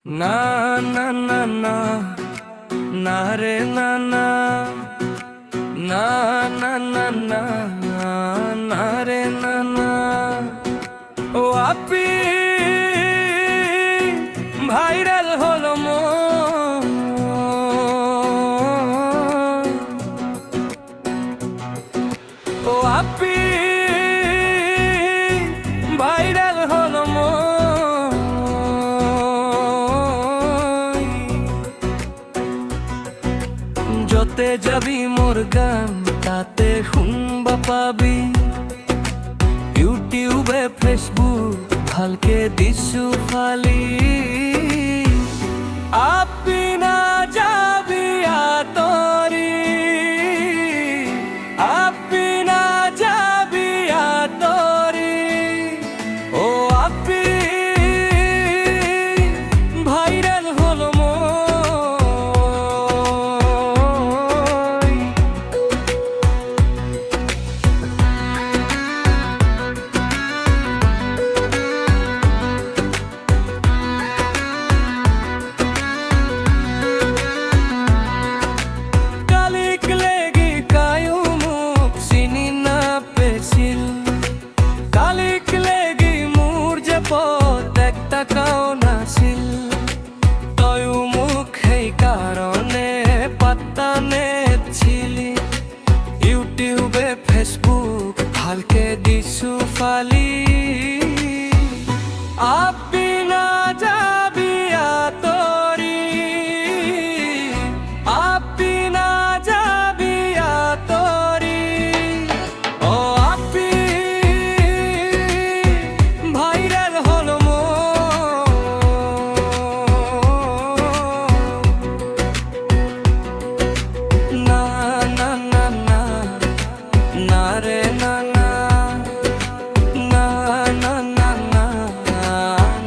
না না না না না রে না না না না না না না রে না না ও আপি ভাইরাল হলো মন ও আপি ভাইরাল হলো মন যতে যাবি মোর গান তাতে শুনবা পাবি ইউটিউবে ফেসবুক ভালকে দিছু ফালি আপি না যাবি আতরি আপি না যাবি আতরি ও আপি ভাইরাল হলো ইউটিউবে ফেসবুক ভালকে দিছু ফালি আপি না যাবি আতরি আপি না যাবি আতরি ও আপি ভাইরাল হলো না না না না না রে না না না না না না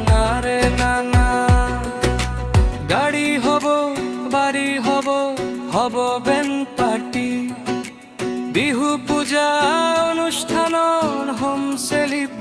না রে না না গাড়ি হব বাড়ি হব হব বেন পার্টি বিহু পূজা অনুষ্ঠানৰ হোম সেলিব্রেট